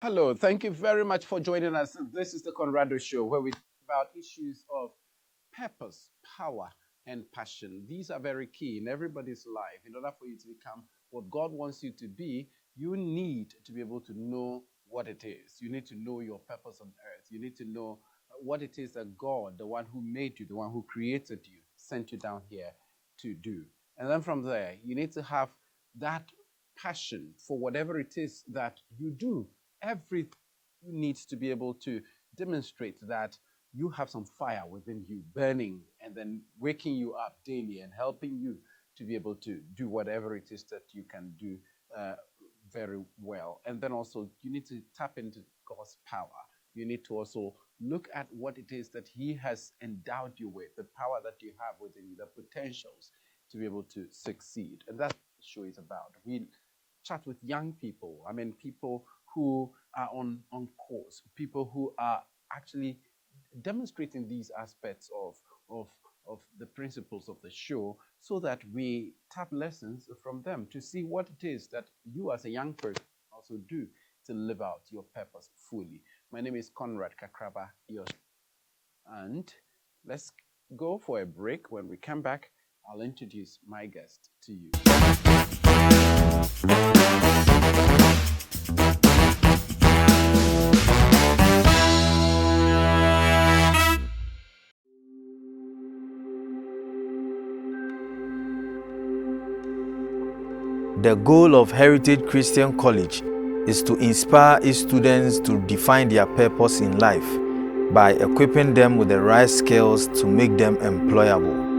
Hello, thank you very much for joining us. This is the Conrado Show, where we talk about issues of purpose, power, and passion. These are very key in everybody's life. In order for you to become what God wants you to be, you need to be able to know what it is. You need to know your purpose on earth. You need to know what it is that God, the one who made you, the one who created you, sent you down here to do. And then from there, you need to have that passion for whatever it is that you do. Everything needs to be able to demonstrate that you have some fire within you burning and then waking you up daily and helping you to be able to do whatever it is that you can do uh, very well. And then also, you need to tap into God's power. You need to also look at what it is that He has endowed you with, the power that you have within you, the potentials to be able to succeed. And that's what the show is about. We chat with young people. I mean, people who are on course, people who are actually demonstrating these aspects of the principles of the show so that we tap lessons from them to see what it is that you as a young person also do to live out your purpose fully. My name is Conrad Kakraba, and let's go for a break. When we come back, I'll introduce my guest to you. The goal of Heritage Christian College is to inspire its students to define their purpose in life by equipping them with the right skills to make them employable.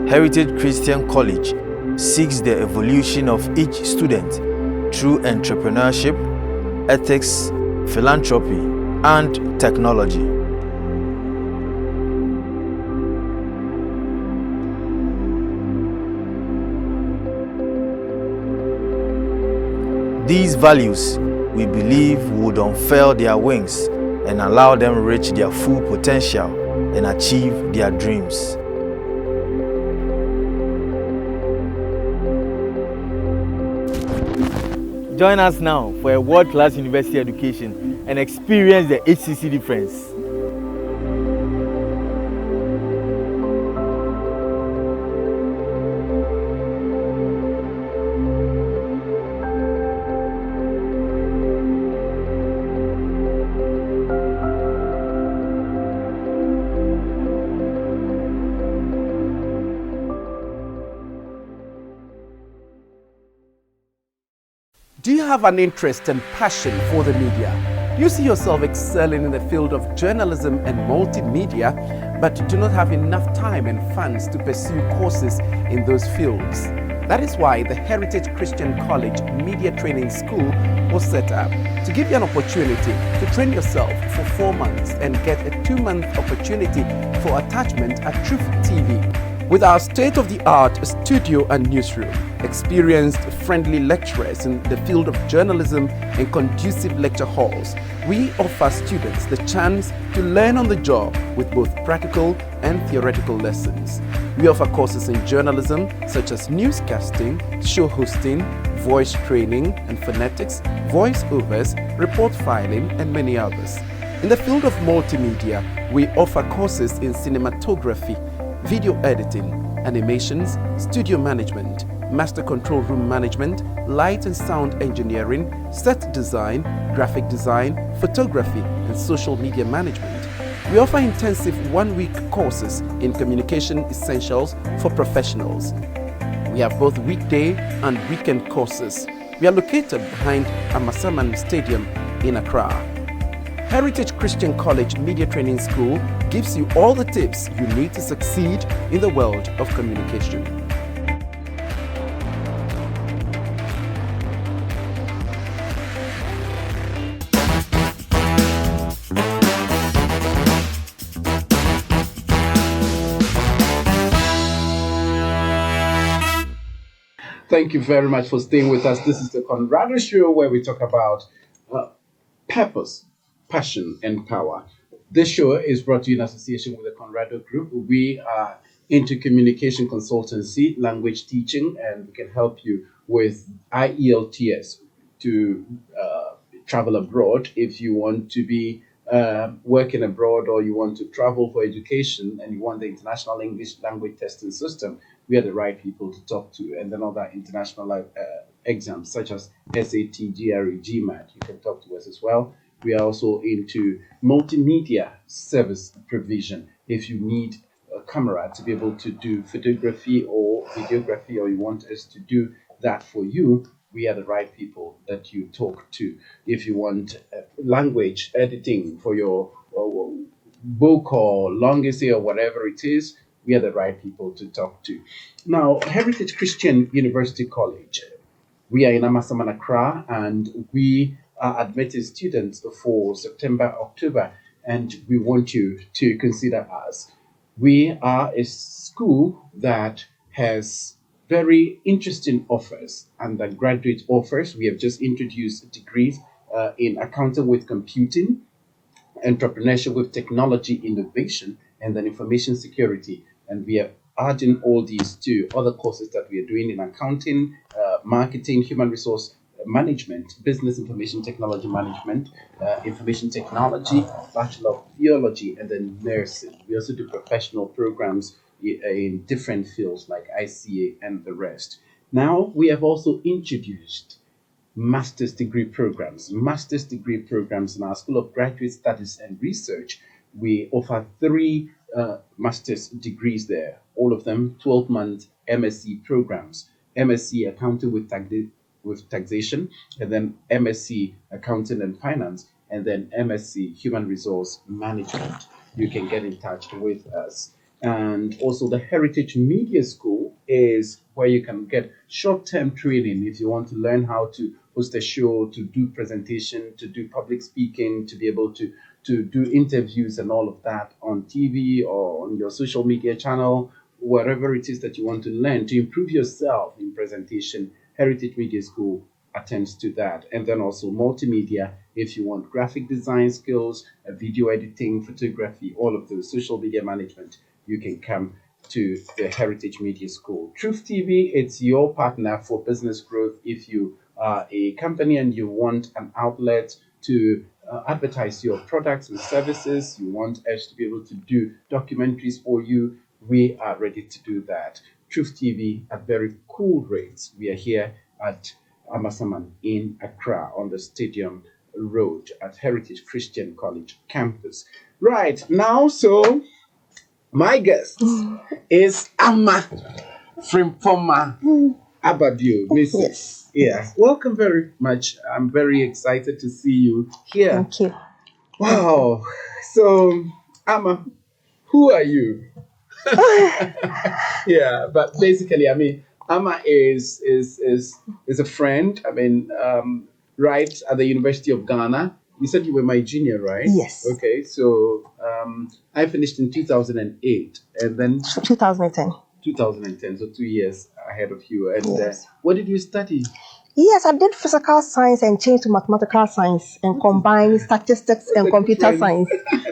Heritage Christian College seeks the evolution of each student through entrepreneurship, ethics, philanthropy, and technology. These values, we believe, would unfurl their wings and allow them reach their full potential and achieve their dreams. Join us now for a world-class university education and experience the HCC difference. Do you have an interest and passion for the media? Do you see yourself excelling in the field of journalism and multimedia, but do not have enough time and funds to pursue courses in those fields? That is why the Heritage Christian College Media Training School was set up to give you an opportunity to train yourself for 4 months and get a 2-month opportunity for attachment at Truth TV. With our state-of-the-art studio and newsroom, experienced friendly lecturers in the field of journalism and conducive lecture halls, we offer students the chance to learn on the job with both practical and theoretical lessons. We offer courses in journalism such as newscasting, show hosting, voice training and phonetics, voiceovers, report filing, and many others. In the field of multimedia, we offer courses in cinematography, video editing, animations, studio management, master control room management, light and sound engineering, set design, graphic design, photography, and social media management. We offer intensive 1-week courses in communication essentials for professionals. We have both weekday and weekend courses. We are located behind Amasaman Stadium in Accra. Heritage Christian College Media Training School gives you all the tips you need to succeed in the world of communication. Thank you very much for staying with us. This is the Conrado Show, where we talk about purpose, passion, and power. This show is brought to you in association with the Conrado Group. We are into communication consultancy, language teaching, and we can help you with IELTS to travel abroad if you want to be working abroad or you want to travel for education and you want the international English language testing system. We are the right people to talk to. And then other international exams such as SAT, GRE, GMAT, you can talk to us as well. We are also into multimedia service provision. If you need a camera to be able to do photography or videography, or you want us to do that for you, we are the right people that you talk to. If you want language editing for your book or long essay or whatever it is, we are the right people to talk to. Now, Heritage Christian University College, we are in Amasaman, Accra, and we are admitting students for September, October, and we want you to consider us. We are a school that has very interesting offers, undergraduate offers. We have just introduced degrees in accounting with computing, entrepreneurship with technology innovation, and then information security. And we are adding all these to other courses that we are doing in accounting, marketing, human resource management, business information technology management, information technology, Bachelor of Theology, and then nursing. We also do professional programs in different fields like ICA and the rest. Now, we have also introduced master's degree programs. Master's degree programs in our School of Graduate Studies and Research. We offer 3 master's degrees there, all of them 12-month MSc programs. MSc Accounting with Taxation, and then MSc Accounting and Finance, and then MSc Human Resource Management. You can get in touch with us. And also the Heritage Media School is where you can get short-term training if you want to learn how to host a show, to do presentation, to do public speaking, to be able to do interviews and all of that on TV or on your social media channel, wherever it is that you want to learn to improve yourself in presentation. Heritage Media School attends to that. And then also multimedia, if you want graphic design skills, video editing, photography, all of those, social media management, you can come to the Heritage Media School. Truth TV, it's your partner for business growth. If you are a company and you want an outlet to advertise your products and services, you want us to be able to do documentaries for you, we are ready to do that. Truth TV at very cool rates. We are here at Amasaman in Accra on the Stadium Road at Heritage Christian College campus. Right now, so my guest is Ama Frimpomaa Ababio, Mrs. Yes. Yes. Welcome very much. I'm very excited to see you here. Thank you. Wow. So, Ama, who are you? Yeah, but basically, I mean, Ama is a friend. I mean, right at the University of Ghana. You said you were my junior, right? Yes. Okay, so I finished in 2008, and then 2010. 2010, so 2 years ahead of you. And Yes. what did you study? Yes, I did physical science and changed to mathematical science and combined statistics and computer science.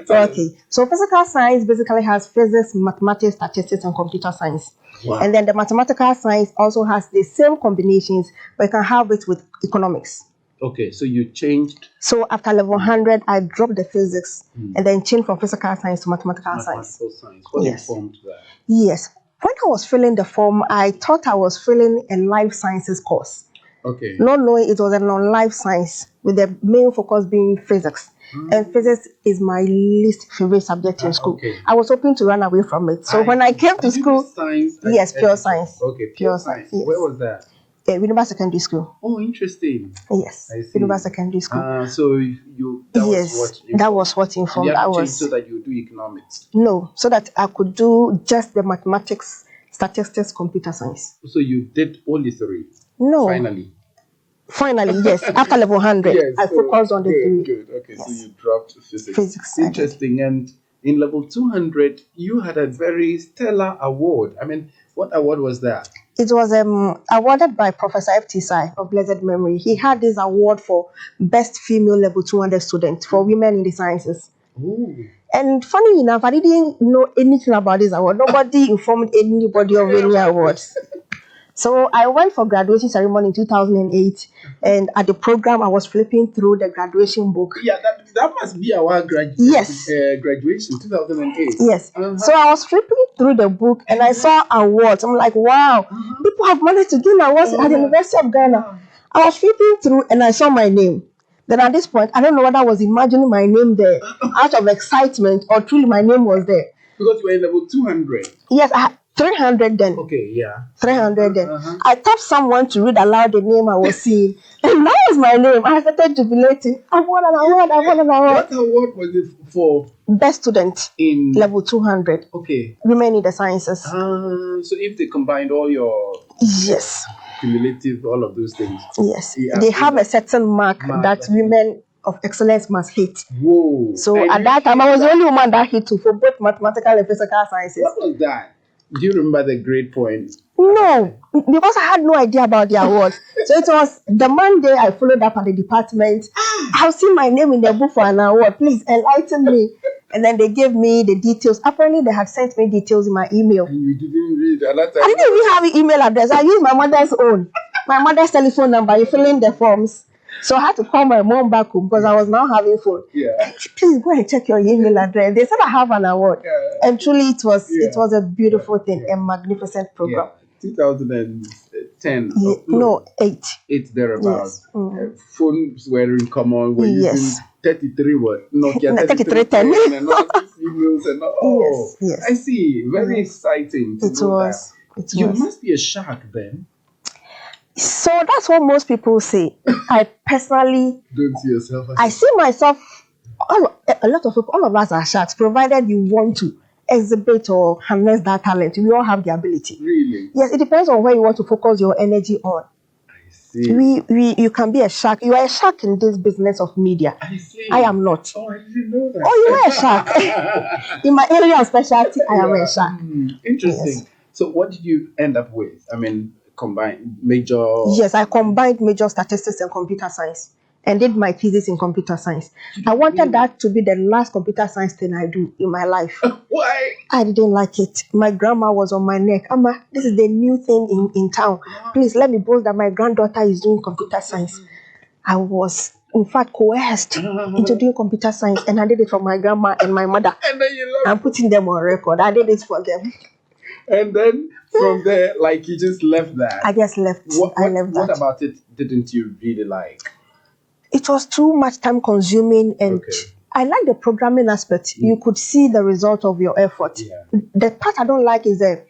Okay, so physical science basically has physics, mathematics, statistics, and computer science. Wow. And then the mathematical science also has the same combinations, but you can have it with economics. Okay, so you changed So after level 100, I dropped the physics and then changed from physical science to mathematical science. mathematical science. What Yes. informed that? Yes. When I was filling the form, I thought I was filling a life sciences course, Okay. not knowing it was a non-life science with the main focus being physics. And physics is my least favorite subject in school. Okay. I was hoping to run away from it. So when I came to Did you do school, science? yes, pure science. Okay, Pure science, yes. Where was that? University Secondary School. Oh, interesting. Yes, I see. University Secondary School. So you that Yes, was what that was what you informed. had That to change was so that you do economics. no, so that I could do just the mathematics, statistics, computer science. So you did only 3. No, Finally. yes. After level 100, Yes, I focused on the good, 3. good. Okay, so Yes. you dropped physics. Physics, I did. Interesting. And in level 200, you had a very stellar award. I mean, what award was that? It was awarded by Professor F.T. Sai of blessed memory. He had this award for best female level 200 student for women in the sciences. Oh, And funny enough, I didn't know anything about this award. Nobody informed anybody of any awards. So I went for graduation ceremony in 2008, and at the program I was flipping through the graduation book. Yeah, that must be our graduation 2008. Yes. So I was flipping through the book and I saw awards. I'm like, wow, people have managed to gain awards at the University of Ghana. I was flipping through and I saw my name. Then at this point, I don't know whether I was imagining my name there out of excitement or truly my name was there. Because you were in level 200. Yes, I had 300 then. Okay, yeah. 300 then. I tapped someone to read aloud the name I was seeing. And that was my name. I started jubilating. I won an award. What award was it for? Best student In level 200. Okay. Women in the sciences. So if they combined all your Yes. cumulative, all of those things. Yes. They have a certain mark that women of excellence must hit. Whoa. So at that time, I was the only woman that hit for both mathematical and physical sciences. What was that? Do you remember the grade point? No, because I had no idea about the awards. So it was the Monday I followed up at the department. I've seen my name in the book for an award. Please enlighten me. And then they gave me the details. Apparently, they had sent me details in my email. And you didn't read another. I didn't even have an email address. I used my mother's own. My mother's telephone number. You fill in the forms. So I had to call my mom back home because I was now having phone. Yeah. Please go and check your email address. They said I have an award. Yeah. And truly it was a beautiful thing, a magnificent program. Yeah. 2010. No, 8. 8 thereabouts. Yes. Phones were in common. We're using 33 what? Nokia 3310. and all these emails and all. Oh, yes. I see. Very exciting. It was. You must be a shark then. So that's what most people say. I personally don't see yourself as I see myself. A lot of people, all of us are sharks, provided you want to exhibit or harness that talent. We all have the ability. Really? Yes, it depends on where you want to focus your energy on. I see. You can be a shark. You are a shark in this business of media. I see. I am not. Oh, I didn't know that. Oh, you are a shark. In my area of specialty, I am a shark. Interesting. Yes. So what did you end up with? I mean, combined major. Yes, I combined major statistics and computer science and did my thesis in computer science. I wanted that to be the last computer science thing I do in my life. Why? I didn't like it. My grandma was on my neck. Amma, this is the new thing in town. Please let me boast that my granddaughter is doing computer science. I was, in fact, coerced into doing computer science, and I did it for my grandma and my mother. And then you I'm putting them on record. I did it for them. And then from there, like you just left that. I just left. What about it didn't you really like? It was too much time consuming, and I like the programming aspect. You could see the result of your effort. Yeah. The part I don't like is the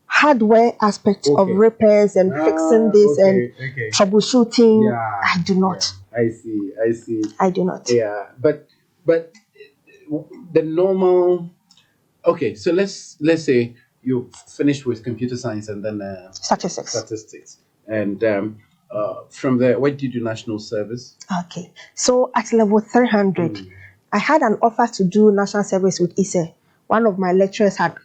hardware aspect of repairs and fixing this and troubleshooting. Yeah. I do not. Yeah. I see. I do not. Yeah, but the normal. Okay, so let's say you finished with computer science and then statistics, and from there, what did you do? National service. Okay, so at level 300, I had an offer to do national service with ISE. One of my lecturers had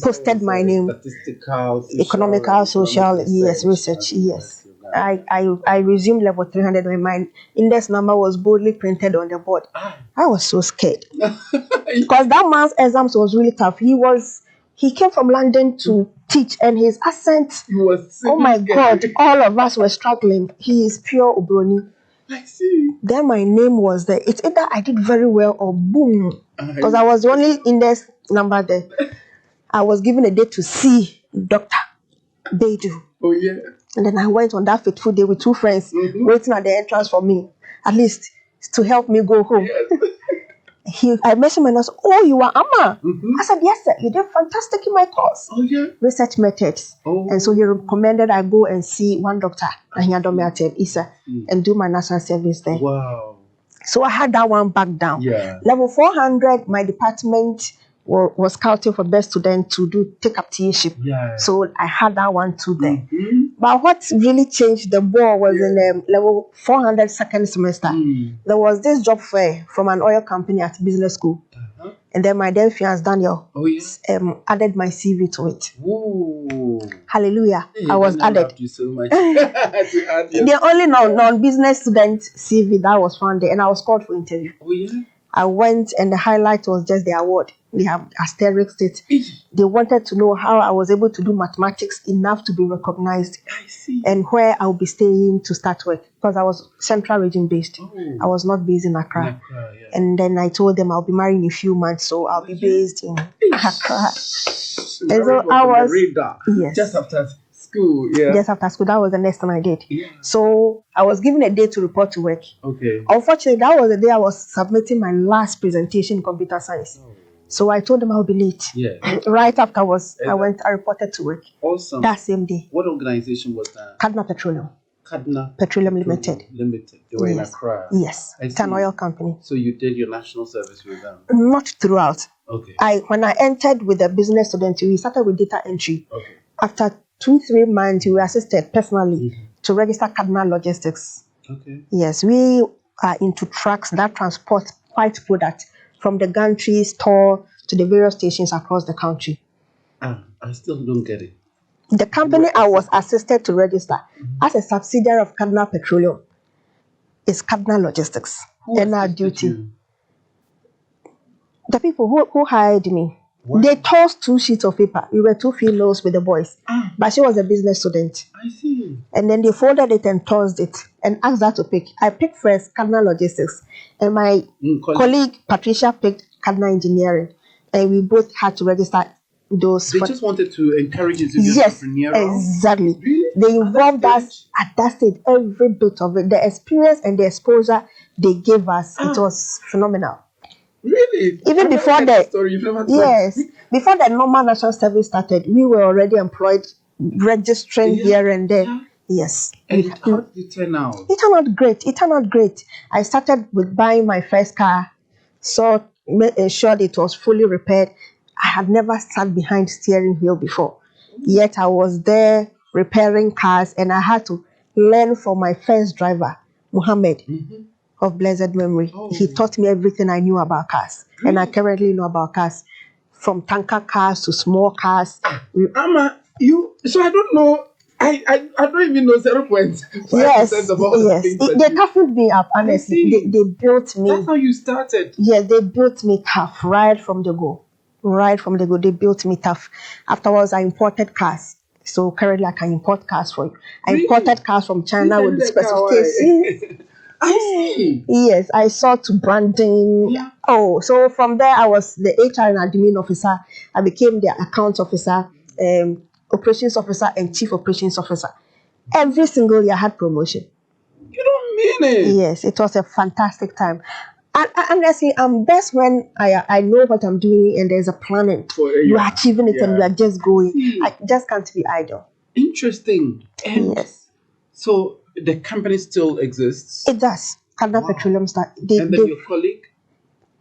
posted my name. Statistical, economical, social, research. Yes. I resumed level 300 when my index number was boldly printed on the board. I was so scared because that man's exams was really tough. He came from London to teach, and his accent, oh my God, all of us were struggling. He is pure Obroni. I see. Then my name was there. It's either I did very well or boom, because I was the only index number there. I was given a date to see Dr. Beidou. Oh, yeah. And then I went on that fateful day with 2 friends waiting at the entrance for me, at least to help me go home. Yes. I mentioned my nurse, oh, you are Amma. I said, yes, sir. You did fantastic in my course. Oh, yeah. Research methods. And so he recommended I go and see one doctor, Isa, and do my national service there. Wow. So I had that one back down. Yeah. Level 400, my department was scouting for best student to take up TAship. Yeah. So I had that one too there. But what really changed the ball was in level 400 second semester. There was this job fair from an oil company at business school. And then my then fiance Daniel added my CV to it. Ooh. Hallelujah. I was added. You so much. To add the only non-business student CV that was found there, and I was called for interview. Oh, yeah? I went, and the highlight was just the award. They have asterisked it. They wanted to know how I was able to do mathematics enough to be recognized. I see. And where I'll be staying to start work, because I was central region based. I was not based in Accra. And then I told them I'll be married in a few months, so I'll be based in Accra. And so I was just after school. Yeah. Just after school, that was the next thing I did. Yeah. So I was given a day to report to work. Okay. Unfortunately, that was the day I was submitting my last presentation in computer science. So I told them I'll be late. Yeah. Right afterwards, I reported to work. Awesome. That same day. What organization was that? Kadna Petroleum. Kadna Petroleum Limited. Limited. They were in Accra. Yes. It's an oil company. So you did your national service with them? Not throughout. Okay. When I entered with the business student, we started with data entry. Okay. After 2-3 months, we were assisted personally to register Kadna Logistics. Okay. Yes, we are into trucks that transport white product from the gantry store to the various stations across the country. I still don't get it. The company I was assisted to register as a subsidiary of Kadna Petroleum is Kadna Logistics. And our duty. You? The people who hired me, they tossed 2 sheets of paper. We were 2 females with the boys. But she was a business student. I see. And then they folded it and tossed it and asked her to pick. I picked first Kadna Logistics. And my colleague Patricia picked Kadna Engineering. And we both had to register those. They just wanted to encourage you to be entrepreneurial. Exactly. Really? They involved us at that stage, every bit of it. The experience and the exposure they gave us, it was phenomenal. Really? Even before before the normal national service started, we were already employed, registering here and there. Yeah. Yes. And how did it turn out? It turned out great. It turned out great. I started with buying my first car, so ensured it was fully repaired. I had never sat behind steering wheel before. Yet I was there repairing cars, and I had to learn from my first driver, Muhammad, of blessed memory. He taught me everything I knew about cars. And I currently know about cars, from tanker cars to small cars. Ama, so I don't know. I don't even know 0.5% Yes, of all the things they toughened me up, honestly. They built me. That's how you started. Yeah, they built me tough right from the go. Right from the go, they built me tough. Afterwards, I imported cars. So currently, I can import cars for you. I imported cars from China with the specifications. I see. Yes, I saw to branding. Yeah. Oh, so from there, I was the HR and admin officer. I became the accounts officer, operations officer, and chief operations officer. Every single year, I had promotion. You don't mean it? Yes, it was a fantastic time. And honestly, I'm best when I know what I'm doing and there's a planning. You are achieving it and you are just going. I just can't be idle. Interesting. And yes. So the company still exists? It does. Kadna Petroleum start. And then your colleague?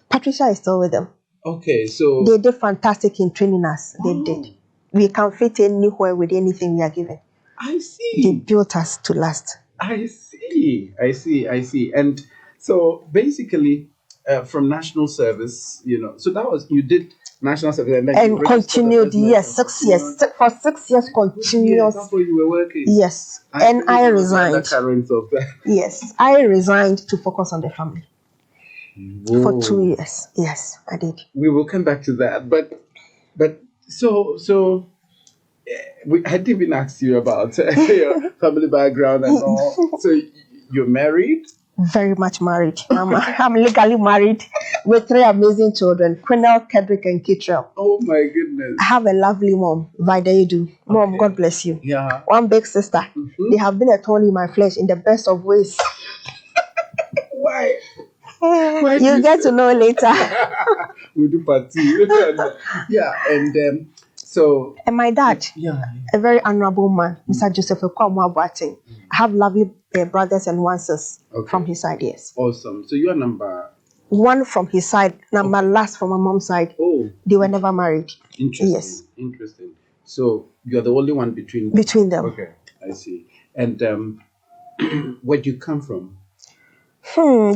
Patricia is still with them. Okay, so they did fantastic in training us. They did. We can fit anywhere with anything we are given. I see. They built us to last. I see. And so basically, from national service, so that was, you did national service and then and continued, yes, 6 years. For 6 years continuous. That's where you were working. Yes. And I resigned. Yes, I resigned to focus on the family. Whoa. For 2 years. Yes, I did. We will come back to that. But so I didn't even ask you about your family background and all. So you're married? Very much married. I'm legally married with 3 amazing children, Quinnell, Kedrick, and Kitrell. Oh my goodness. I have a lovely mom, Vidaidu. Mom, God bless you. Yeah. One big sister. They have been a thorn in my flesh in the best of ways. Why? You get to know later. We'll do part 2. Yeah, and so... And my dad, a very honorable man, Mr. Joseph Okwamwa Boateng. I have lovely brothers and one sister from his side, yes. Awesome. So you are number... 1 from his side, number last from my mom's side. Oh. They were never married. Interesting. Yes. Interesting. So you're the only one between them? Between them. Okay, I see. And where do you come from?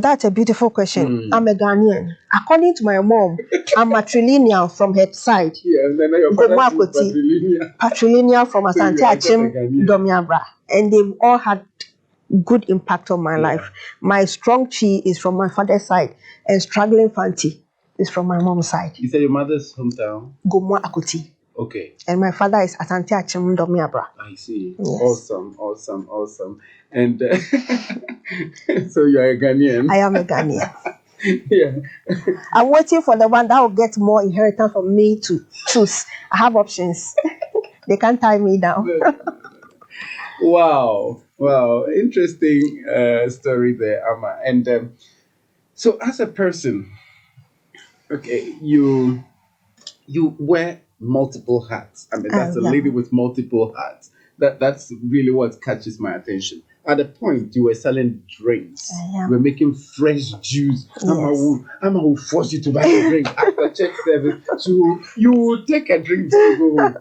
That's a beautiful question. I'm a Ghanaian. According to my mom, I'm matrilineal from her side. Yeah, and then your father is patrilineal from Asante Achim Domiabra. And they've all had good impact on my life. My strong chi is from my father's side, and struggling fanti is from my mom's side. You said your mother's hometown? Gomwa Akuti. Okay. And my father is Asante Achim Domiabra. I see. Yes. Awesome. And so you are a Ghanaian? I am a Ghanaian. Yeah. I'm waiting for the one that will get more inheritance from me to choose. I have options. They can't tie me down. Wow. Interesting story there, Amma. And so as a person, okay, you wear multiple hats. I mean, that's a lady with multiple hats. That's really what catches my attention. At a point, you were selling drinks. You were making fresh juice. Yes. Amma will force you to buy a drink after church service. So you will take a drink to go home.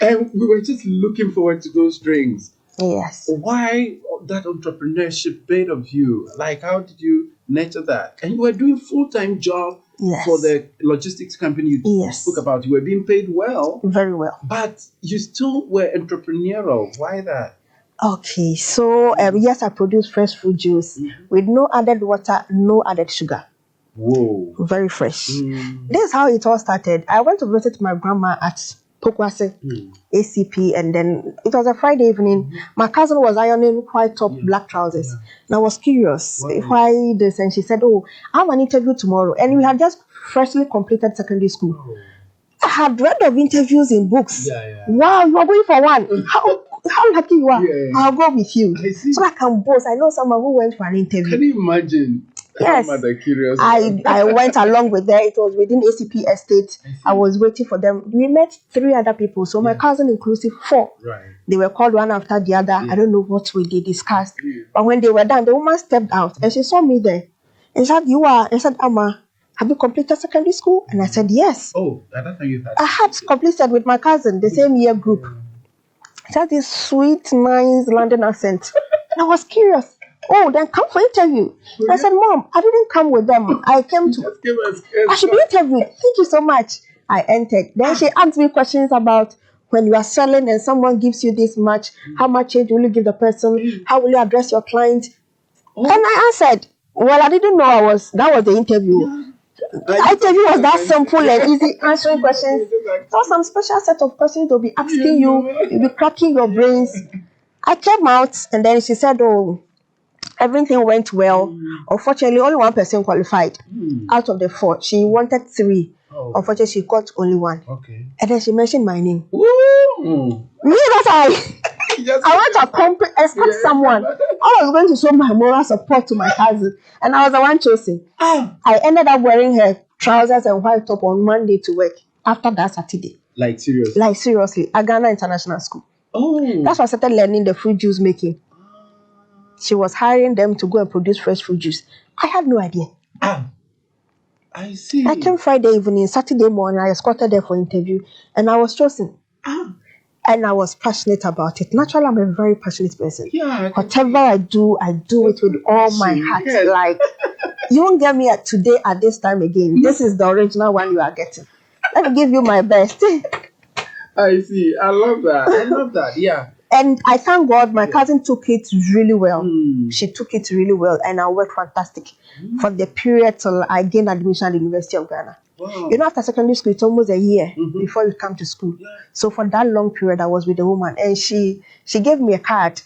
And we were just looking forward to those drinks. Yes. Why that entrepreneurship bit of you? Like, how did you nurture that? And you were doing full-time job for the logistics company you spoke about. You were being paid well. Very well. But you still were entrepreneurial. Why that? Okay, so yes, I produce fresh fruit juice with no added water, no added sugar. Whoa. Very fresh. This is how it all started. I went to visit my grandma at Pokwase ACP, and then it was a Friday evening. My cousin was ironing white top, black trousers. And I was curious why this, and she said, "Oh, I have an interview tomorrow." And we had just freshly completed secondary school. I had read of interviews in books. Wow, you are going for one. How lucky you are. I'll go with you. So I can boast. I know someone who went for an interview. Can you imagine? Yes. I went along with them. It was within ACP estate. I was waiting for them. We met 3 other people. So my cousin inclusive 4. Right. They were called one after the other. I don't know what they discussed. But when they were done, the woman stepped out and she saw me there. And she said, "You are?" I said, "Amma, have you completed secondary school?" And I said, "Yes." Oh, at that time you had. I had completed with my cousin, the same year group. It had this sweet, nice London accent. And I was curious. "Oh, then come for interview." I said, "Mom, I didn't come with them. I came to... I should be interviewed. Thank you so much." I entered. Then she asked me questions about when you are selling and someone gives you this much, how much change will you give the person? How will you address your client? And I answered, well, I didn't know that was the interview. The interview was that simple and easy, answering questions. So some special set of questions they'll be asking you, you'll be cracking your brains. I came out and then she said, "Oh, everything went well. Unfortunately, only one person qualified out of the 4. She wanted 3. Unfortunately, she got only 1. Okay. And then she mentioned my name. Ooh. Me, that's I went to expect someone. I was going to show my moral support to my cousin, and I was the one chosen. I ended up wearing her trousers and white top on Monday to work after that Saturday. Like seriously? Like seriously, at Ghana International School. Oh. That's why I started learning the fruit juice making. She was hiring them to go and produce fresh fruit juice. I had no idea. I see. I came Friday evening, Saturday morning, I escorted her for interview, and I was chosen. And I was passionate about it. Naturally, I'm a very passionate person. Yeah. Whatever I do it with all my heart. Yes. Like, you won't get me today at this time again. This is the original one you are getting. Let me give you my best. I see. I love that. Yeah. And I thank God my cousin took it really well. She took it really well, and I worked fantastic for the period till I gained admission at the University of Ghana. Wow. You know, after secondary school, it's almost a year before you come to school. Yeah. So for that long period, I was with a woman, and she gave me a card.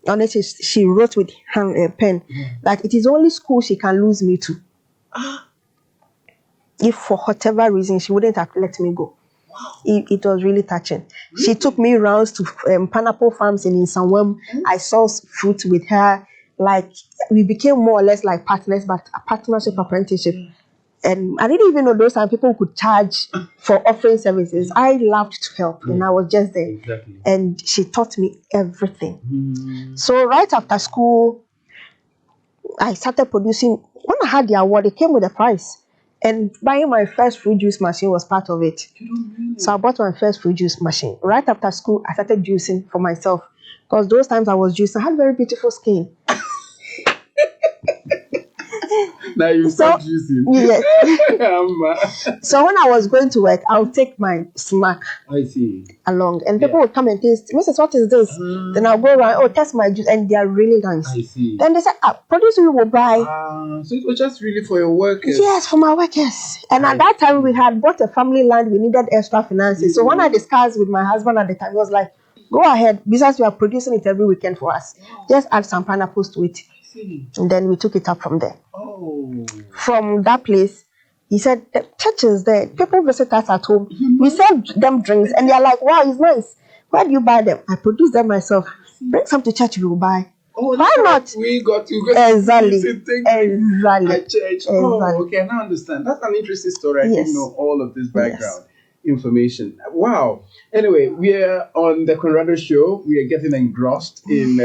On it, she wrote with a pen that it is only school she can lose me to. If for whatever reason she wouldn't have let me go. Wow. It was really touching. Really? She took me rounds to pineapple farms in Insanwem. I saw fruit with her. Like, we became more or less like partners, but a partnership, apprenticeship. And I didn't even know those time people could charge for offering services. I loved to help, and I was just there. Exactly. And she taught me everything. So right after school, I started producing. When I had the award, it came with a prize. And buying my first fruit juice machine was part of it. So I bought my first fruit juice machine. Right after school, I started juicing for myself. Because those times I was juicing, I had very beautiful skin. Now you start using. Yes. So when I was going to work, I'll take my snack. I see. Along, and people would come and taste. Mrs. What is this? Then I'll go around. Oh, test my juice, and they are really nice. I see. Then they say, produce we will buy. So it was just really for your workers. Yes, for my workers. And at that time, we had bought a family land. We needed extra finances. So when I discussed with my husband at the time, he was like, "Go ahead, besides you are producing it every weekend for us. Just add some pineapples to it." And then we took it up from there. From that place. He said, the church is there. People visit us at home. We sell them drinks, and they're like, "Wow, it's nice. Where do you buy them?" "I produce them myself. Bring some to church, we will buy." Why not? We got to go exactly. At church. Okay, I now understand. That's an interesting story. I didn't know all of this background information. Wow. Anyway, we are on the Conrado Show. We are getting engrossed in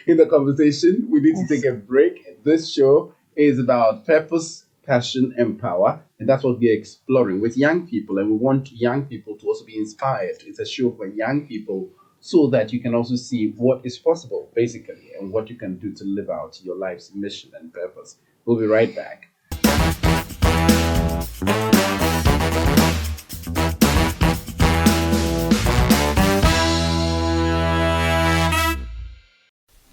in the conversation. We need to take a break. This show is about purpose, passion, and power, and that's what we're exploring with young people, and we want young people to also be inspired. It's a show for young people so that you can also see what is possible, basically, and what you can do to live out your life's mission and purpose. We'll be right back.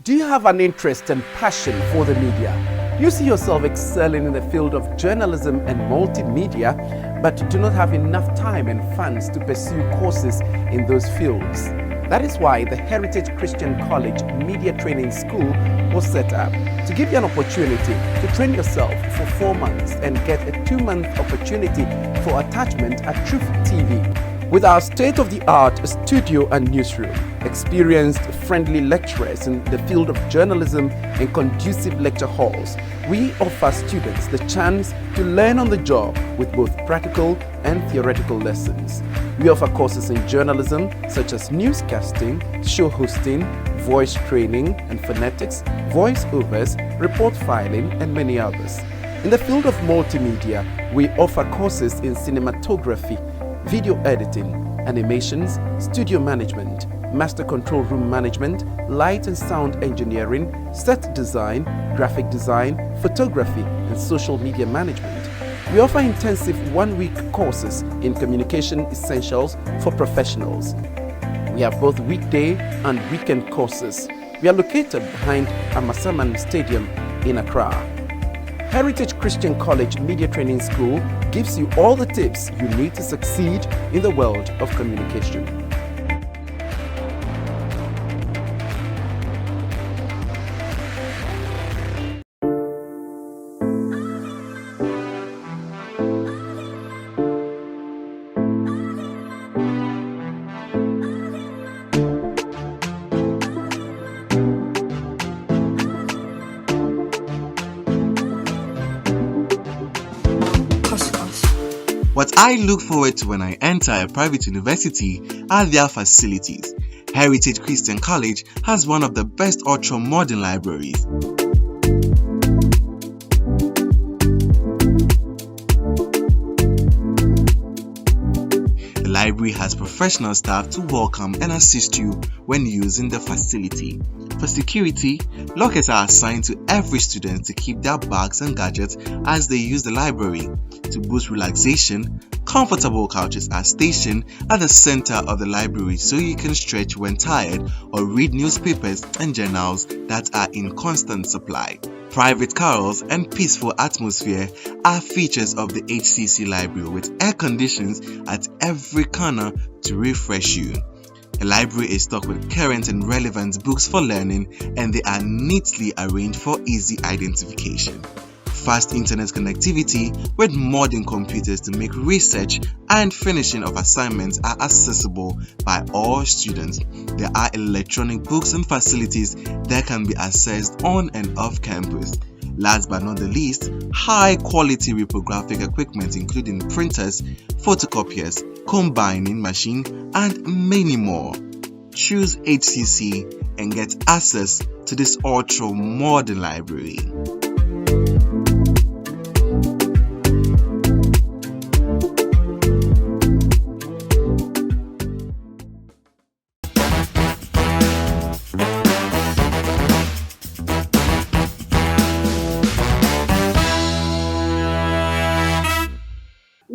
Do you have an interest and passion for the media? You see yourself excelling in the field of journalism and multimedia, but do not have enough time and funds to pursue courses in those fields. That is why the Heritage Christian College Media Training School was set up to give you an opportunity to train yourself for 4 months and get a 2-month opportunity for attachment at Truth TV. With our state-of-the-art studio and newsroom, experienced friendly lecturers in the field of journalism and conducive lecture halls, we offer students the chance to learn on the job with both practical and theoretical lessons. We offer courses in journalism such as newscasting, show hosting, voice training and phonetics, voice-overs, report filing, and many others. In the field of multimedia, we offer courses in cinematography, video editing, animations, studio management, master control room management, light and sound engineering, set design, graphic design, photography, and social media management. We offer intensive 1-week courses in communication essentials for professionals. We have both weekday and weekend courses. We are located behind Amasaman Stadium in Accra. Heritage Christian College Media Training School gives you all the tips you need to succeed in the world of communication. What I look forward to when I enter a private university are their facilities. Heritage Christian College has one of the best ultra-modern libraries. The library has professional staff to welcome and assist you when using the facility. For security, lockers are assigned to every student to keep their bags and gadgets as they use the library. To boost relaxation, comfortable couches are stationed at the center of the library so you can stretch when tired or read newspapers and journals that are in constant supply. Private carols and peaceful atmosphere are features of the HCC library with air conditions at every corner to refresh you. The library is stocked with current and relevant books for learning, and they are neatly arranged for easy identification. Fast internet connectivity with modern computers to make research and finishing of assignments are accessible by all students. There are electronic books and facilities that can be accessed on and off campus. Last but not the least, high quality reprographic equipment including printers, photocopiers, combining machine, and many more. Choose HCC and get access to this ultra modern library.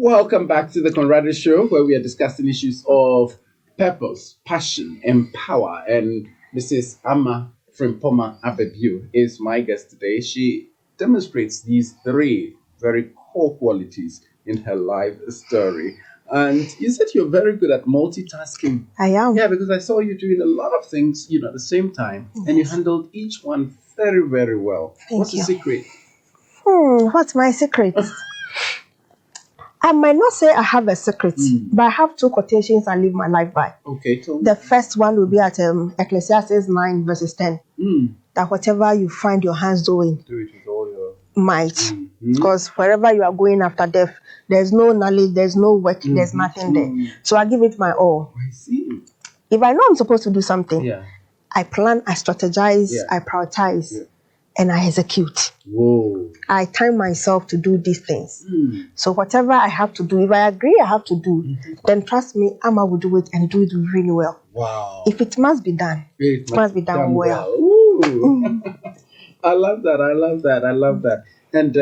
Welcome back to the Conrado Show, where we are discussing issues of purpose, passion, and power. And Mrs. Ama Frimpomaa Ababio is my guest today. She demonstrates these three very core qualities in her life story. And you said you're very good at multitasking. I am. Yeah, because I saw you doing a lot of things, at the same time, and you handled each one very, very well. What's the secret? What's my secret? I might not say I have a secret, but I have two quotations I live my life by. Okay, tell me. The first one will be at Ecclesiastes 9 verses 10. That whatever you find your hands doing, Do it with all your might. Because wherever you are going after death, there's no knowledge, there's no work, there's nothing there. So I give it my all. I see. If I know I'm supposed to do something, Yeah. I plan, I strategize, Yeah. I prioritize, Yeah. and I execute. Whoa. I time myself to do these things. So whatever I have to do, if I agree I have to do, then trust me, Amma will do it and do it really well. Wow. If it must be done, It must be done well. Ooh. I love that. I love that. I love that. And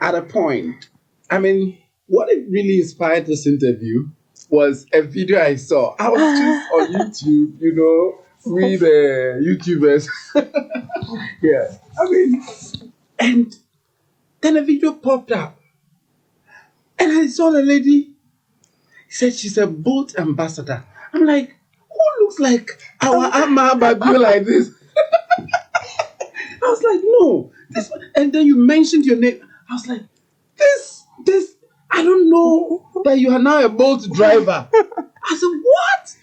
at a point, I mean, what it really inspired this interview was a video I saw. I was just on YouTube, with YouTubers. Yeah. I mean, and then a video popped up. And I saw the lady said she's a boat ambassador. I'm like, who looks like our Ababio like this? I was like, no. And then you mentioned your name. I was like, this, I don't know that you are now a boat driver. I said, what?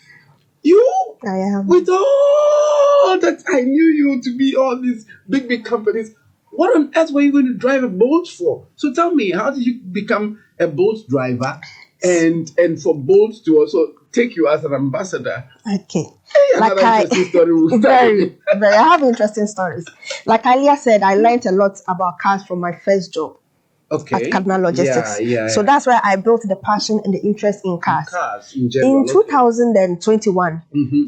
You? I am. With all that I knew you to be all these big companies, what on earth were you going to drive a boat for? So tell me, how did you become a boat driver and for boats to also take you as an ambassador? Okay. Hey, Like another interesting story we'll start very, with. very, I have interesting stories. Like earlier said, I learned a lot about cars from my first job Okay. at Kakraba Logistics. Yeah. So that's where I built the passion and the interest in cars. Cars in general. In 2021,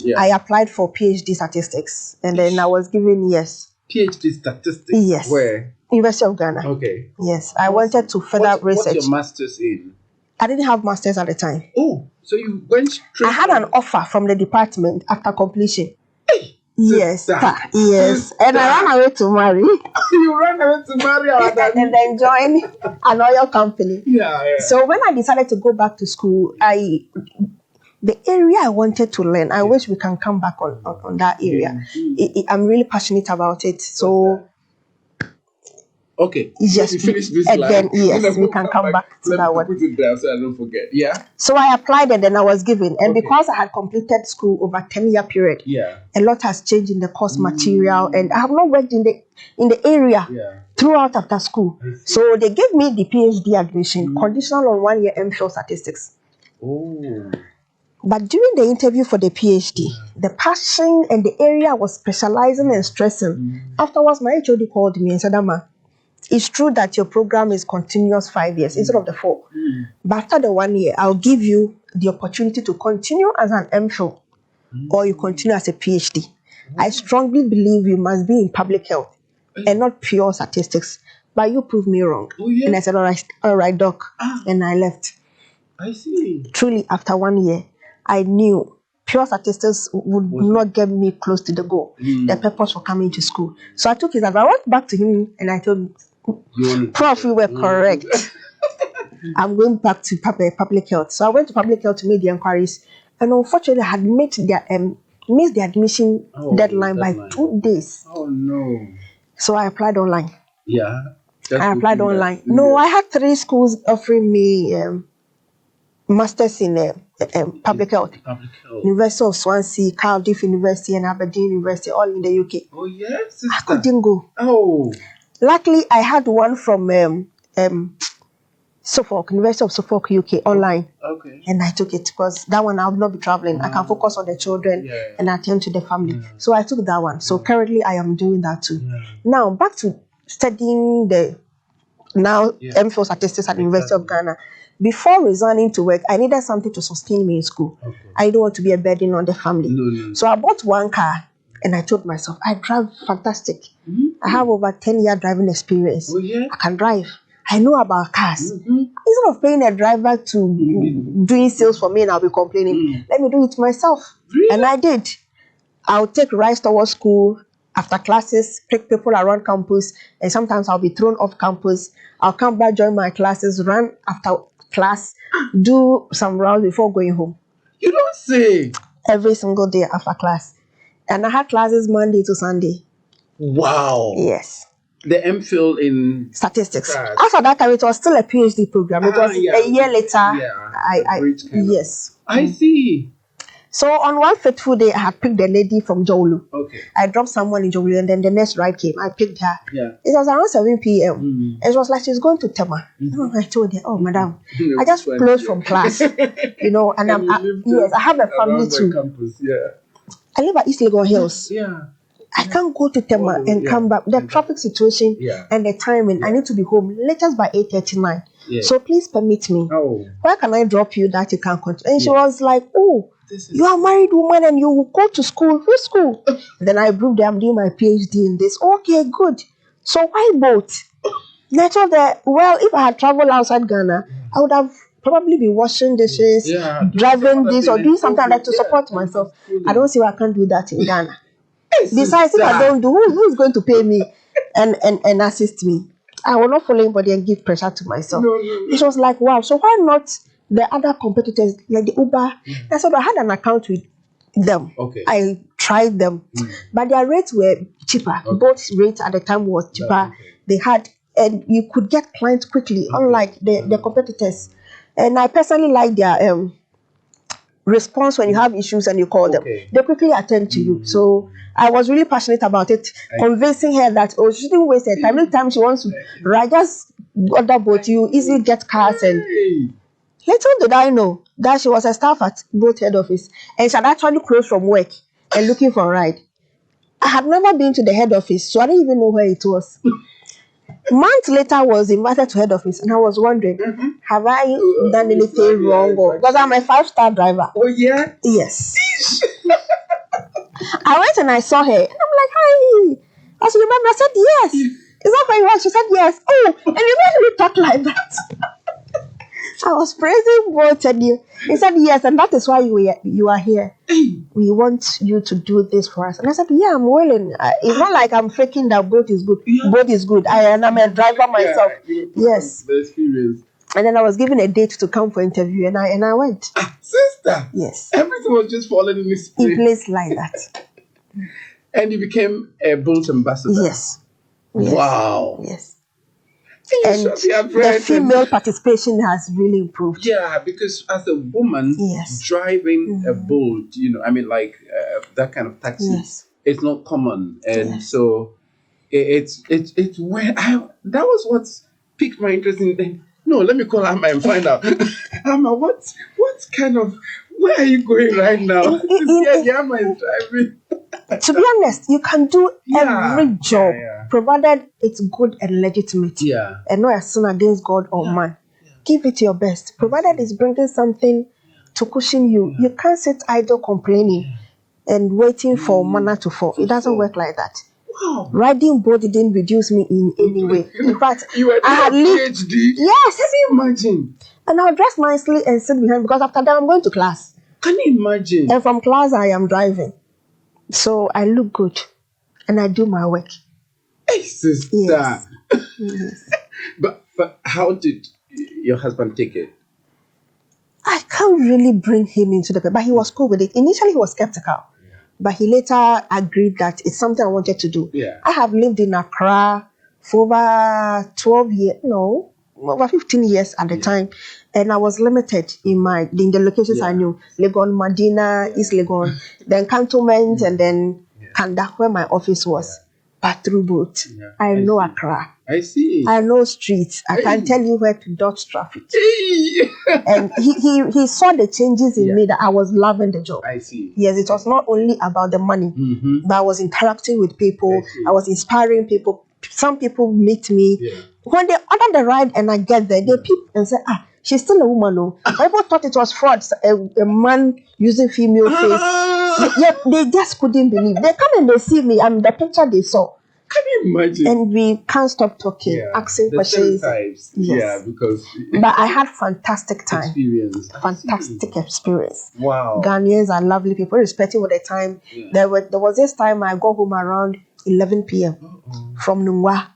Yeah. I applied for PhD statistics, and then I was given PhD statistics. Yes. Where? University of Ghana. Okay. Yes, I wanted to further research. What's your master's in? I didn't have masters at the time. Oh, so you went straight. I had an offer from the department after completion. Hey, Yes, sister. yes, and I ran away to marry You ran away to marry our daddy. and then join an oil company. Yeah. So when I decided to go back to school, the area I wanted to learn, I wish we can come back on that area. I'm really passionate about it. So Okay. yes, When you finish this and line, then yes, then we can come back to Let that me one. put it down so I don't forget. Yeah. So I applied and then I was given. And Okay. because I had completed school over 10-year period, Yeah. a lot has changed in the course material, and I have not worked in the area Yeah. throughout after school. So they gave me the PhD admission, conditional on 1 year MPhil statistics. Oh. But during the interview for the PhD, the passion and the area I was specializing and stressing. Afterwards, my HOD called me and said, Amma, it's true that your program is continuous 5 years instead of the 4. But after the 1 year, I'll give you the opportunity to continue as an MPhil or you continue as a PhD. I strongly believe you must be in public health and not pure statistics. But you proved me wrong. Oh, yeah. And I said, all right, doc. And I left. I see. Truly, after 1 year, I knew pure statistics would not get me close to the goal, the purpose for coming to school. So I took his advice. I went back to him and I told him, Prof, you were correct. I'm going back to public health. So I went to public health to make the inquiries. And unfortunately, I had missed the admission deadline by 2 days. Oh, no. So I applied online. Yeah. I applied online. No, I had 3 schools offering me masters in public health. Public health. University of Swansea, Cardiff University, and Aberdeen University, all in the UK. Oh, yes, sister. I couldn't go. Oh. Luckily, I had one from Suffolk, University of Suffolk, UK, online. Okay. And I took it because that one I will not be traveling. I can focus on the children and attend to the family. So I took that one. So currently I am doing that too. Now back to studying the MPhil statistics at the University of Ghana. Before resigning to work, I needed something to sustain me in school. Okay. I didn't want to be a burden on the family. No. So I bought one car and I told myself, I drive fantastic. I have over 10-year driving experience. Oh, yeah? I can drive. I know about cars. Instead of paying a driver to doing sales for me and I'll be complaining, let me do it myself. Really? And I did. I'll take rides towards school after classes, pick people around campus, and sometimes I'll be thrown off campus. I'll come back, join my classes, run after class, do some rounds before going home. You don't say. Every single day after class. And I had classes Monday to Sunday. Wow. Yes. The MPhil in Statistics. Stats. After that time, it was still a PhD program. It was yeah. a year later. Yes. Yes. I see. So on one fateful day, I had picked a lady from Jolu. Okay. I dropped someone in Jolu, and then the next ride came. I picked her. Yeah. It was around 7 p.m. It was like she's going to Tema. I told her, oh, madam, I just closed from class, and I have a family too. Campus. Yeah. I live at East Legon Hills. Yeah. I can't go to Tema and come back. The traffic situation and the timing, I need to be home latest by 8:39. Yeah. So please permit me. Oh. Where can I drop you that you can't continue? And she was like, oh, you are a married woman and you will go to school. Which school? Then I proved that I'm doing my PhD in this. Okay, good. So why boat? And I told her, well, if I had traveled outside Ghana, I would have probably been washing dishes, driving this, or doing something like that to support myself. I don't see why I can't do that in Ghana. Besides, if I don't do, who's going to pay me and assist me? I will not follow anybody and give pressure to myself. It was like, wow, so why not the other competitors like the Uber? I said, I had an account with them. Okay. I tried them, but their rates were cheaper. Both rates at the time was cheaper. They had, and you could get clients quickly, unlike the competitors. And I personally like their response when you have issues and you call them. They quickly attend to you. So I was really passionate about it, convincing her that she shouldn't waste her time. Anytime she wants to ride, just other boat, you easily get cars. And little did I know that she was a staff at boat head office and she had actually closed from work and looking for a ride. I had never been to the head office, so I didn't even know where it was. Months later, I was invited to head office, and I was wondering, have I done anything wrong? Because I'm a 5-star driver. Oh, yeah? Yes. I went and I saw her, and I'm like, hi. I said, remember? I said, yes. Is that where you are? She said, yes. Oh, and you made me talk like that. I was praising both and you. He said, yes, and that is why you are here. We want you to do this for us. And I said, yeah, I'm willing. It's not like I'm faking that boat is good. Boat is good. And I'm a driver myself. Yes. The experience. And then I was given a date to come for interview, and I went. Sister. Yes. Everything was just falling in place. In place like that. And you became a Bolt ambassador. Yes. Wow. Yes. And the female participation has really improved. Yeah, because as a woman driving a Bolt, that kind of taxi, it's not common, and so it's where that was what piqued my interest in. No, let me call Amma and find out. Amma, what kind of, where are you going right now? Amma is driving. To be honest, you can do every job, provided it's good and legitimate, and not a sin against God or man. Give it your best, provided it's bringing something to cushion you. You can't sit idle complaining and waiting for manna to fall. It doesn't work like that. Wow. Riding boat didn't reduce me in any way. In fact, I had lived. PhD. Yes. Can you imagine? And I'll dress nicely and sit behind, because after that I'm going to class. Can you imagine? And from class I am driving. So I look good and I do my work. Hey, sister. Yes. But how did your husband take it? I can't really bring him into the picture, but he was cool with it. Initially he was skeptical, but he later agreed that it's something I wanted to do. I have lived in Accra for over 12 years, over 15 years at the time. And I was limited in the locations I knew. Legon, Medina, East Legon, then Cantonment, and then Kanda, where my office was. But through boat. I know Accra. I see. I know streets. I can tell you where to dodge traffic. And he saw the changes in me, that I was loving the job. I see. Yes, it was not only about the money, but I was interacting with people. I was inspiring people. Some people meet me. When they order the ride and I get there, they peep and say, she's still a woman. No, people thought it was fraud. A man using female face. Yet they just couldn't believe. They come and they see me. I'm the picture they saw. Can you imagine? And we can't stop talking, asking the questions. stereotypes. Yes. Yeah, because But I had fantastic time. experience. Fantastic experience. Wow. Ghanaians are lovely people, irrespective of the time. There was this time I got home around 11 p.m. from Nungwa.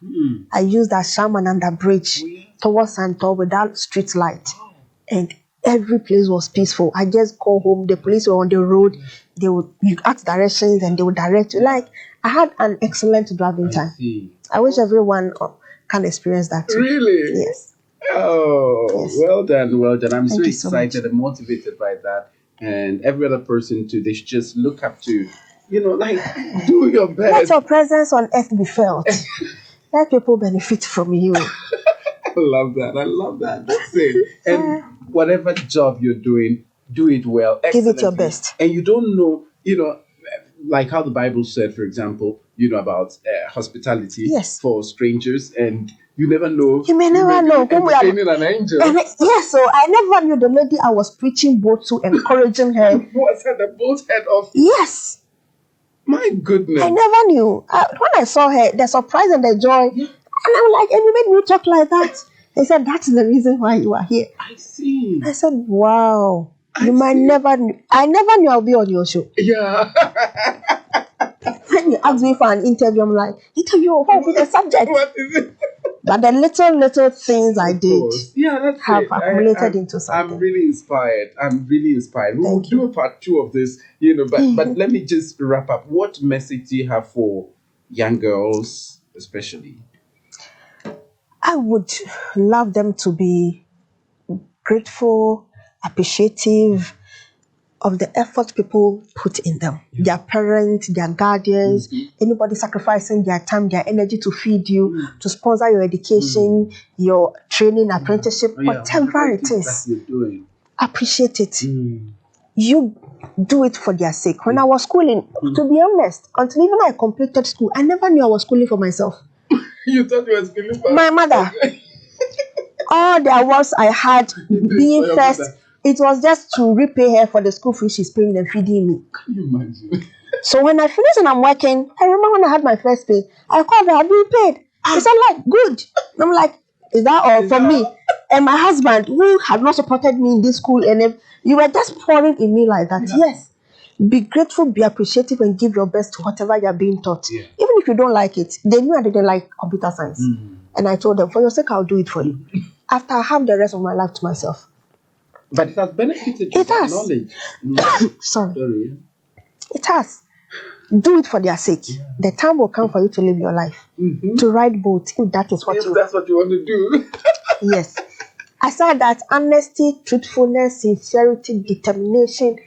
I used that Shaman under bridge towards Santo with that street light. And every place was peaceful. I just go home, the police were on the road, you ask directions and they would direct you. Like, I had an excellent driving time. I wish everyone can experience that too. Really? Yes. Oh, Yes. well done, well done. I'm so Thank you so excited and motivated by that. And every other person too, they should just look up to, like, do your Let best. your presence on earth be felt. Let people benefit from you. I love that. That's it. And whatever job you're doing, do it well. Give it your excellently. best. And you don't know, like how the Bible said, for example, about hospitality for strangers, and you never know. You may never know whom we are. Entertaining an angel. Yes, so I never knew the lady I was preaching both to, encouraging her. Was at the boat head of. Yes. My goodness. I never knew. When I saw her, the surprise and the joy, and I'm like, and you made me talk like that. They said, that's the reason why you are here. I see. I said, wow. I never knew I'll be on your show. Yeah. When you asked me for an interview, I'm like, interview, what will be the subject? What is it? But the little things I did have accumulated into something. I'm really inspired. We will do a part 2 of this, but let me just wrap up. What message do you have for young girls, especially? I would love them to be grateful, appreciative of the effort people put in them. Their parents, their guardians, anybody sacrificing their time, their energy to feed you, to sponsor your education, your training, apprenticeship, whatever it is. That you're doing. Appreciate it. You do it for their sake. When I was schooling, to be honest, until even I completed school, I never knew I was schooling for myself. You thought you were schooling for my mother. All the awards I had being first, it was just to repay her for the school fees she's paying and feeding me. Can you imagine? So when I finished and I'm working, I remember when I had my first pay, I called her, I've been paid. She said, like, good. And I'm like, is that all for me? And my husband, who had not supported me in this school, and if you were just pouring in me like that. Yes. Be grateful, be appreciative, and give your best to whatever you're being taught. Even if you don't like it. They knew I didn't like computer science. And I told them, for your sake, I'll do it for you. After I have the rest of my life to myself. But it has benefited you. It has. Knowledge. Sorry. It has. Do it for their sake. The time will come for you to live your life. To ride boat, if that is what that's what you want to do. Yes. I said that honesty, truthfulness, sincerity, determination,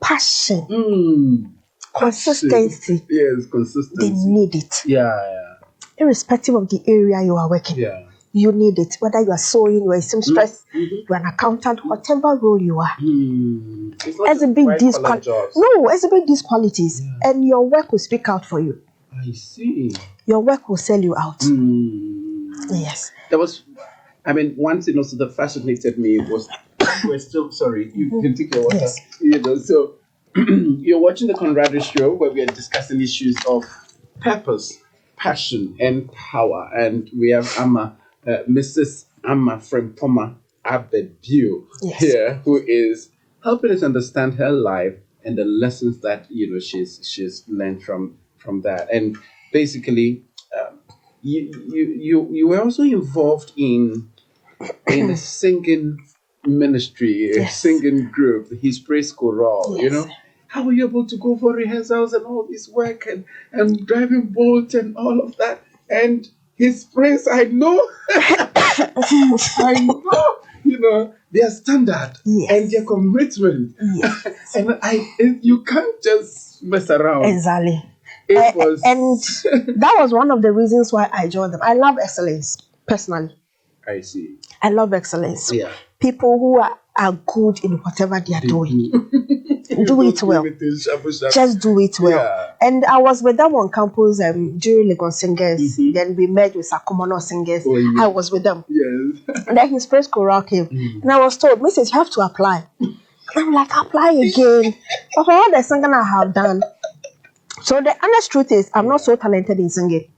passion, consistency. Yes, consistency. They need it. Yeah. Irrespective of the area you are working. Yeah. You need it. Whether you are sewing, you are a seamstress, you're an accountant, whatever role you are. Exhibit these qualities, and your work will speak out for you. I see. Your work will sell you out. Yes. There was, one thing also that fascinated me was, we're still, sorry, you can take your water. Yes. So you're watching the Conrado Show, where we are discussing issues of purpose, passion, and power. And we have Mrs. Frimpomaa Ababio here, who is helping us understand her life and the lessons that she's learned from that. And basically, you were also involved in a singing ministry, a singing group, his praise choral. How were you able to go for rehearsals and all this work and driving boats and all of that? And his praise, I know, their standard and their commitment. And you can't just mess around. Exactly. And that was one of the reasons why I joined them. I love excellence, personally. I see. I love excellence. Yeah. People who are good in whatever they are doing. Do it well. Just do it well. Yeah. And I was with them on campus during Lagos Singers. Then we met with Sakumono Singers. I was with them. Yes. And then his first choral came. And I was told, Mrs., you have to apply. And I'm like, apply again. But for all the singing I have done. So the honest truth is, I'm not so talented in singing.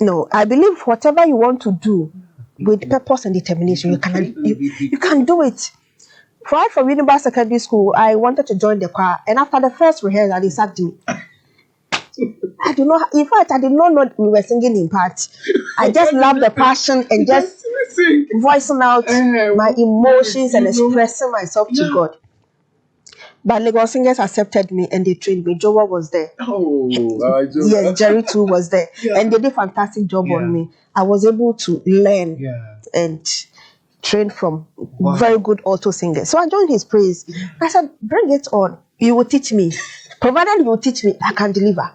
No, I believe whatever you want to do with purpose and determination, you can do it. Right from University Secondary School, I wanted to join the choir, and after the first rehearsal, they sacked me. I do not. In fact, I did not know we were singing in part. I just love the passion and just voicing out my emotions and expressing myself to God. But Lagos Singers accepted me and they trained me. Jowa was there. Yes, Jerry too was there. And they did a fantastic job on me. I was able to learn and train from very good alto singers. So I joined his praise. I said, bring it on. You will teach me. Provided you will teach me, I can deliver.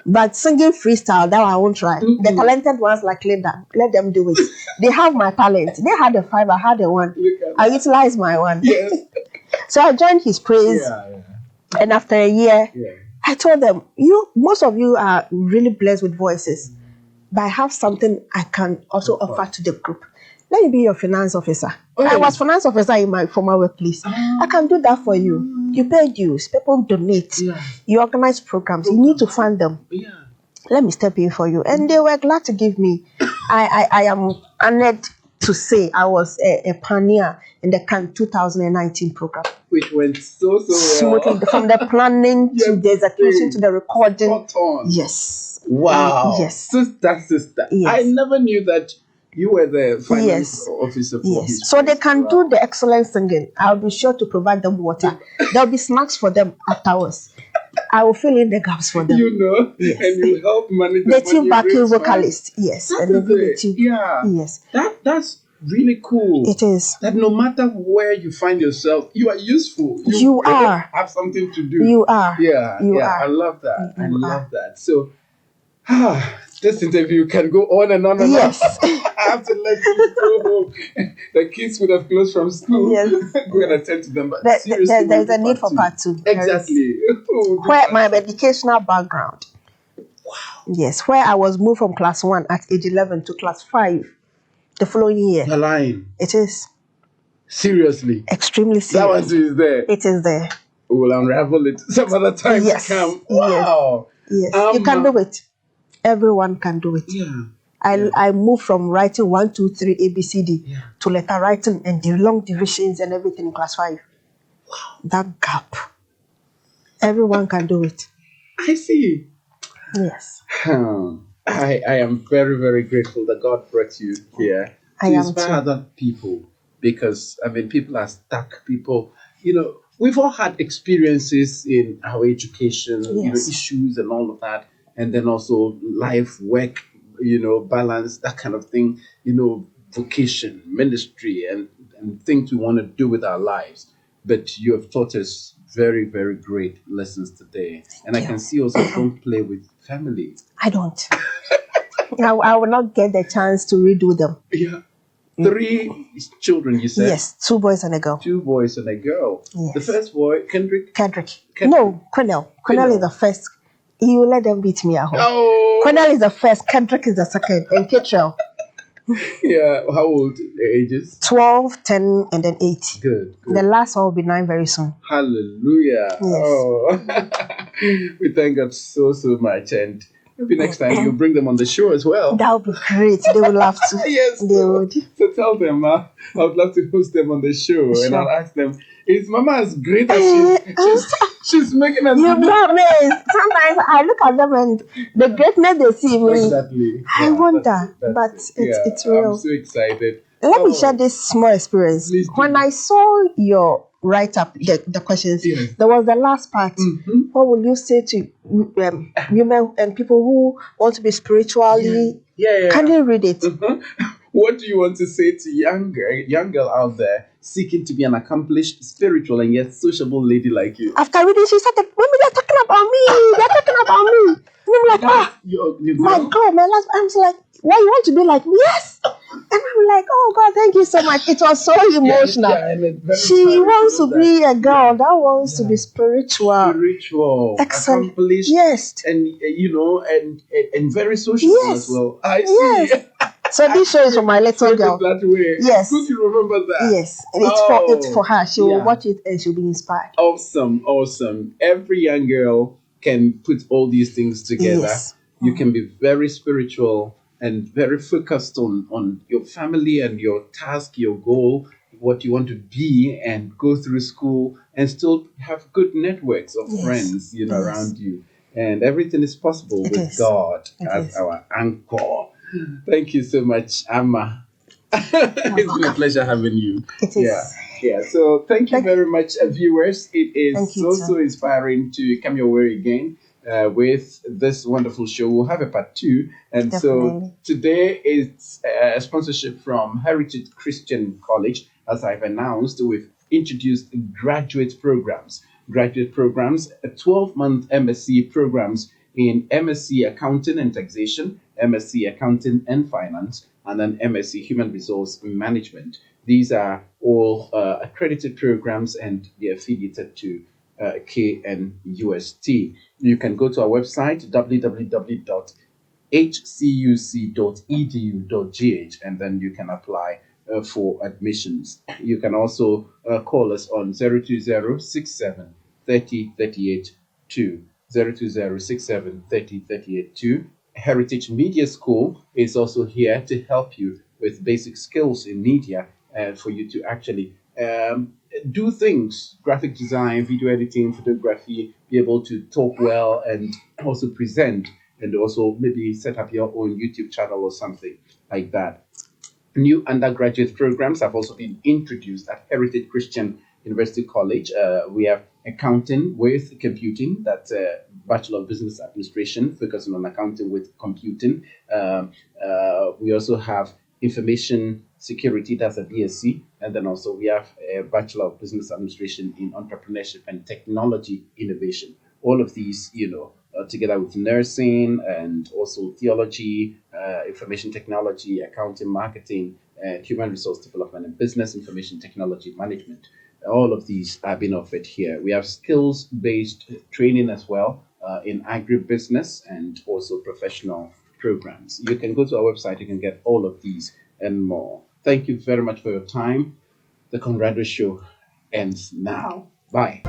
But singing freestyle, that I won't try. The talented ones like Linda, let them do it. They have my talent. They had a 5, I had a 1. I utilized my 1. Yes. So I joined his praise, and after a year, I told them, most of you are really blessed with voices, but I have something I can also offer to the group. Let me be your finance officer. I was finance officer in my former workplace. I can do that for you. You pay dues, people donate, you organize programs, you need to fund them. Let me step in for you. And they were glad to give me. I am honored to say I was a pioneer in the CAN 2019 program. Which went so smoothly, well. From the planning to the execution to the recording. Spot on. Yes. Wow. Yes. Sister. Yes. I never knew that you were the finance officer for his So they can do the excellent singing. I'll be sure to provide them water. There'll be snacks for them afterwards. I will fill in the gaps for them. And you help manage the team backing vocalist. Yes. That and is the team. Yes. That's really cool. It is. That no matter where you find yourself, you are useful. You are. Have something to do. You are. You are. I love that. I love that. So, this interview can go on and on and on. I have to let you go home. The kids would have closed from school. Yes. Go and attend to them. But seriously, there's a need for part 2. Exactly. Where my educational background. Wow. Yes, where I was moved from class 1 at age 11 to class 5 the following year. The line. It is. Seriously. Extremely serious. That one is there. It is there. We'll unravel it some other time to come. Wow. Yes. You can do it. Everyone can do it. I moved from writing 1, 2, 3 ABCD to letter writing and the long divisions and everything in class 5. Wow. That gap. Everyone can do it. I see. Yes. I am very, very grateful that God brought you here to inspire other people, because people are stuck. People, we've all had experiences in our education, issues and all of that, and then also life, work, balance, that kind of thing, vocation, ministry, and things we want to do with our lives. But you have taught us very, very great lessons today. And I can see also you don't play with family. I don't. I will not get the chance to redo them. 3 children, you said? Yes, 2 boys and a girl. 2 boys and a girl. Yes. The first boy, Kendrick? No, Cornell. Cornell is the first. He will let them beat me at home. Oh. Cornell is the first, Kendrick is the second, and Ketrel. How old ages? 12, 10, and then 8. Good. The last one will be 9 very soon. Hallelujah. Yes. Oh. We thank God so much. And maybe next time you'll bring them on the show as well. That would be great. They would love to. Yes. They would. So tell them, I would love to host them on the show. Sure. And I'll ask them, is Mama as great as she's making us? You know me. Sometimes I look at them and the greatness they see me. Exactly. I wonder, but it's real. I'm so excited. Let me share this small experience. When I saw your write-up, the questions, there was the last part. What will you say to women and people who want to be spiritually? Can you read it? What do you want to say to young girl out there seeking to be an accomplished, spiritual, and yet sociable lady like you? After reading, she said, "Women, they're talking about me. They're talking about me." And I'm like, my God, my last. I'm like, why you want to be like me? Yes. And I'm like, oh God, thank you so much. It was so emotional. She wants to be a girl that wants to be spiritual, excellent, accomplished, and and very social as well. I see. So this show is for my little girl. That way. Yes. Could you remember that? Yes. And it's for her. She will watch it and she'll be inspired. Awesome. Every young girl can put all these things together. Yes. You can be very spiritual and very focused on your family and your task, your goal, what you want to be, and go through school and still have good networks of Yes. friends, Yes. around you. And everything is possible It with is. God It as is. our anchor. Thank you so much, Amma. It's been a pleasure having you. It is. Yeah. So thank you very much, viewers. It Thank is you, so too. inspiring to come your way again with this wonderful show. We'll have a part 2, and so Definitely. today is a sponsorship from Heritage Christian College. As I've announced, we've introduced graduate programs. 12-month MSc programs in MSc Accounting and Taxation, MSc Accounting and Finance, and then MSc Human Resource Management. These are all accredited programs, and they're affiliated to KNUST. You can go to our website, www.hcuc.edu.gh, and then you can apply for admissions. You can also call us on 02067 30 38 2. 02067 30 38 2. Heritage Media School is also here to help you with basic skills in media and for you to actually do things, graphic design, video editing, photography, be able to talk well and also present, and also maybe set up your own YouTube channel or something like that. New undergraduate programs have also been introduced at Heritage Christian University College. We have accounting with computing, that's a Bachelor of Business Administration, focusing on accounting with computing. We also have information security, that's a BSc, and then also we have a Bachelor of Business Administration in Entrepreneurship and Technology Innovation. All of these, together with nursing and also theology, information technology, accounting, marketing, human resource development, and business information technology management. All of these are being offered here. We have skills-based training as well in agribusiness and also professional programs. You can go to our website, you can get all of these and more. Thank you very much for your time. The Conrado Show ends now. Bye.